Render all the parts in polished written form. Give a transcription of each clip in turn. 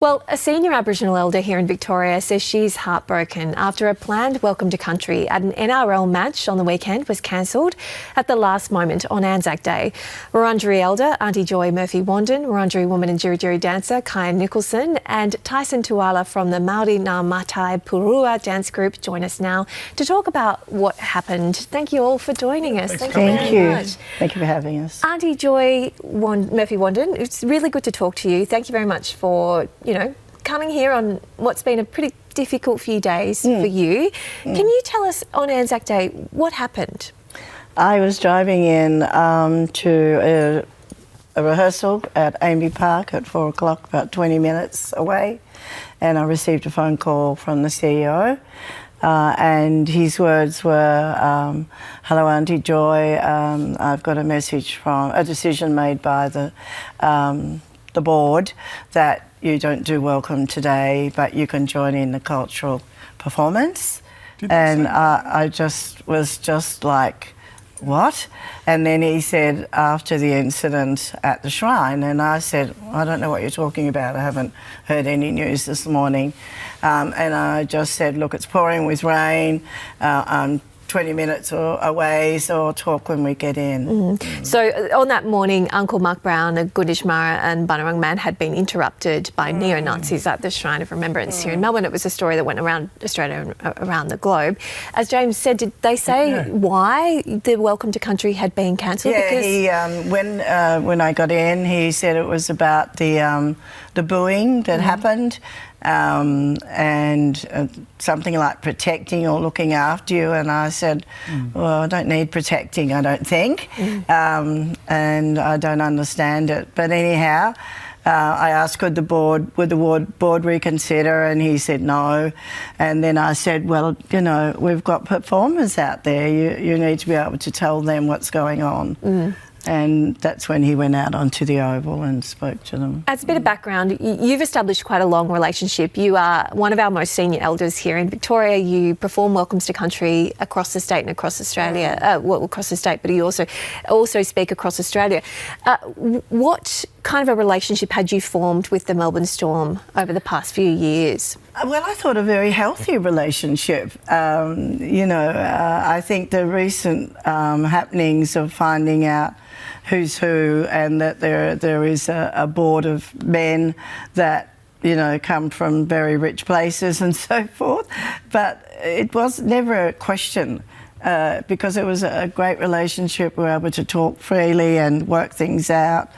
Well, a senior Aboriginal elder here in Victoria says she's heartbroken after a planned welcome to country at an NRL match on the weekend was cancelled at the last moment on Anzac Day. Wurundjeri elder Auntie Joy Murphy-Wandin, Wurundjeri woman and Djirri dancer Kyan Nicholson and Tyson Tuala from the Māori Ngā Mātai Purua dance group join us now to talk about what happened. Thank you all for joining us. Thank you very much. Thank you for having us. Auntie Joy Murphy-Wandin, it's really good to talk to you. Thank you very much for coming here on what's been a pretty difficult few days for you. Can you tell us on Anzac Day what happened? I was driving in to a rehearsal at Amy Park at 4 o'clock, about 20 minutes away, and I received a phone call from the CEO. And his words were, hello Auntie Joy, I've got a message from a decision made by the board that you don't do welcome today, but you can join in the cultural performance. And I was just like, what? And then he said, after the incident at the shrine, and I said, I don't know what you're talking about. I haven't heard any news this morning. And I just said, look, it's pouring with rain. I'm 20 minutes away, so I'll talk when we get in. So on that morning, Uncle Mark Brown, a Gunditjmara and Bunurong man had been interrupted by neo-Nazis at the Shrine of Remembrance here in Melbourne. It was a story that went around Australia and around the globe. As James said, did they say why the Welcome to Country had been cancelled? Yeah, when I got in, he said it was about the booing that happened. And something like protecting or looking after you, and I said, well, I don't need protecting, I don't think, and I don't understand it. But anyhow, I asked would the board reconsider, and he said no. And then I said, well, we've got performers out there, you need to be able to tell them what's going on. And that's when he went out onto the Oval and spoke to them. As a bit of background, you've established quite a long relationship. You are one of our most senior elders here in Victoria. You perform welcomes to country across the state and across Australia. Across the state, but you also speak across Australia. What kind of a relationship had you formed with the Melbourne Storm over the past few years? Well, I thought a very healthy relationship. I think the recent happenings of finding out who's who and that there is a board of men that, come from very rich places and so forth. But it was never a question because it was a great relationship. We were able to talk freely and work things out,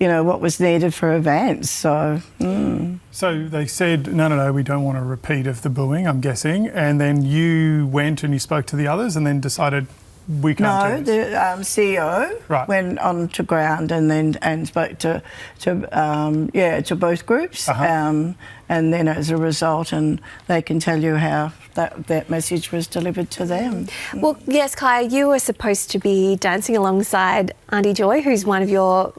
what was needed for events. So they said, no, we don't want a repeat of the booing, I'm guessing. And then you went and you spoke to the others and then decided we can't do this. No, the CEO went on to ground and spoke to both groups. And then as a result, and they can tell you how that message was delivered to them. Well, yes, Kaya, you were supposed to be dancing alongside Auntie Joy, who's one of your,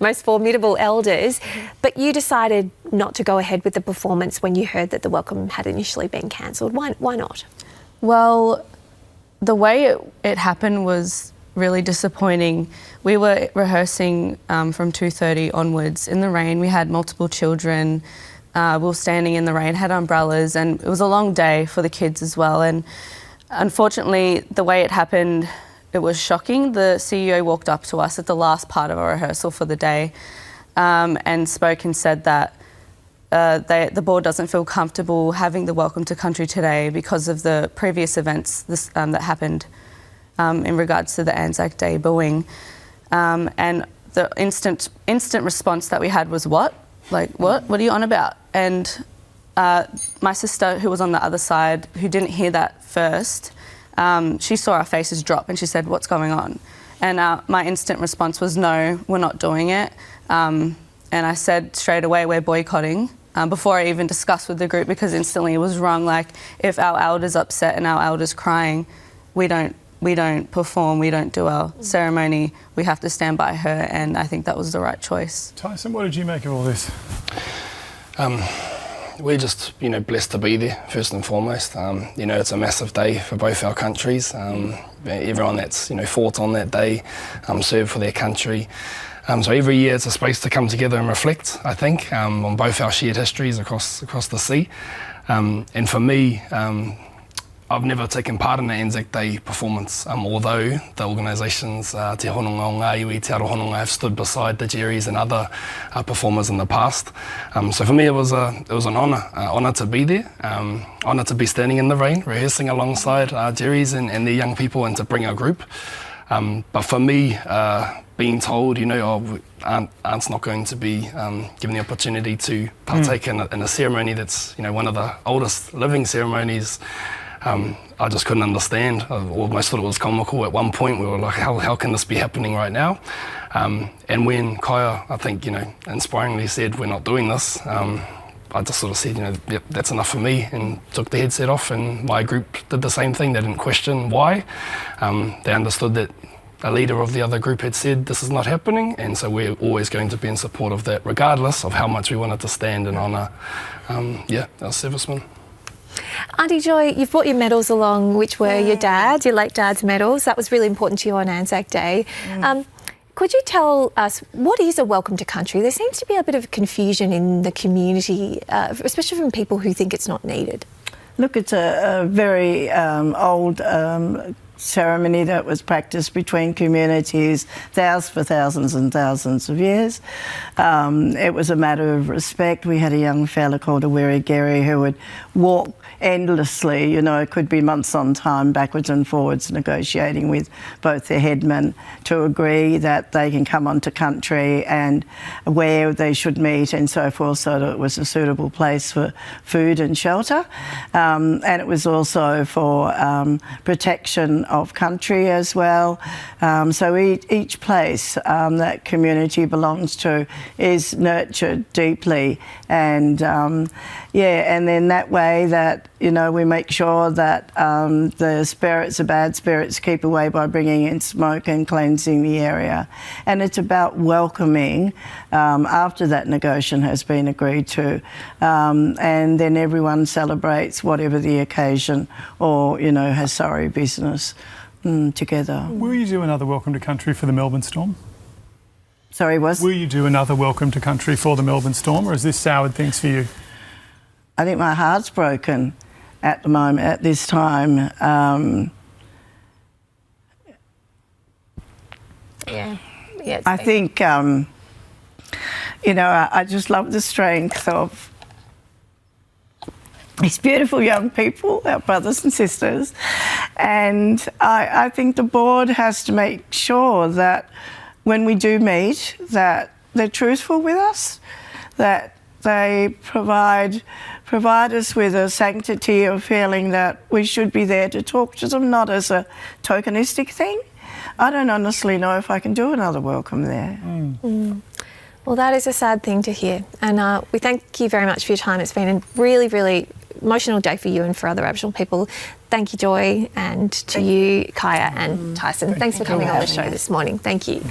most formidable elders, but you decided not to go ahead with the performance when you heard that the welcome had initially been cancelled. Why not? Well, the way it happened was really disappointing. We were rehearsing from 2:30 onwards in the rain. We had multiple children. We were standing in the rain, had umbrellas, and it was a long day for the kids as well. And unfortunately, the way it happened, it was shocking. The CEO walked up to us at the last part of our rehearsal for the day and spoke and said that the board doesn't feel comfortable having the Welcome to Country today because of the previous events that happened in regards to the Anzac Day booing. And the instant response that we had was, what? Like, what? What are you on about? And my sister, who was on the other side, who didn't hear that first, she saw our faces drop and she said, what's going on? And my instant response was, no, we're not doing it. And I said straight away, we're boycotting. Before I even discussed with the group, because instantly it was wrong. Like, if our elder's upset and our elder's crying, we don't perform, we don't do our ceremony, we have to stand by her, and I think that was the right choice. Tyson, what did you make of all this? We're just, blessed to be there, first and foremost. It's a massive day for both our countries. Everyone that's, fought on that day, served for their country. So every year it's a space to come together and reflect, I think, on both our shared histories across the sea. And for me, I've never taken part in the Anzac Day performance, although the organisations Te Hononga o Ngā Iwi, Te Arohononga have stood beside the Jerrys and other performers in the past. So for me it was an honour to be there, honour to be standing in the rain, rehearsing alongside Jerrys and their young people and to bring our group. But for me, being told, you know, Aunt's not going to be given the opportunity to partake in a ceremony that's, you know, one of the oldest living ceremonies, I just couldn't understand. I almost thought it was comical. At one point we were like, how can this be happening right now? And when Kaya, I think, you know, inspiringly said, we're not doing this, I just sort of said, you know, yep, that's enough for me, and took the headset off, and my group did the same thing. They didn't question why. They understood that a leader of the other group had said this is not happening, and so we're always going to be in support of that, regardless of how much we wanted to stand and honour our servicemen. Auntie Joy, you've brought your medals along, which were your late dad's medals. That was really important to you on Anzac Day. Could you tell us, what is a welcome to country? There seems to be a bit of confusion in the community, especially from people who think it's not needed. Look, it's a very old ceremony that was practiced between communities for thousands and thousands of years. It was a matter of respect. We had a young fella called a Wiri who would walk endlessly, you know, it could be months on time, backwards and forwards, negotiating with both the headmen to agree that they can come onto country and where they should meet and so forth, so that it was a suitable place for food and shelter. And it was also for protection of country as well. So each place that community belongs to is nurtured deeply, and and then that way that, you know, we make sure that the bad spirits keep away by bringing in smoke and cleansing the area. And it's about welcoming after that negotiation has been agreed to, and then everyone celebrates whatever the occasion, or, you know, has sorry business together. Will you do another welcome to country for the Melbourne Storm? Sorry, Will you do another welcome to country for the Melbourne Storm, or has this soured things for you? I think my heart's broken at the moment, at this time. I think, you know, I just love the strength of these beautiful young people, our brothers and sisters, and I think the board has to make sure that when we do meet, that they're truthful with us, that they provide us with a sanctity of feeling that we should be there to talk to them, not as a tokenistic thing. I don't honestly know if I can do another welcome there. Well, that is a sad thing to hear, and we thank you very much for your time. It's been a really, really emotional day for you and for other Aboriginal people. Thank you, Joy, and to you, Kaya and Tyson. Thanks for coming on the show this morning. Thank you.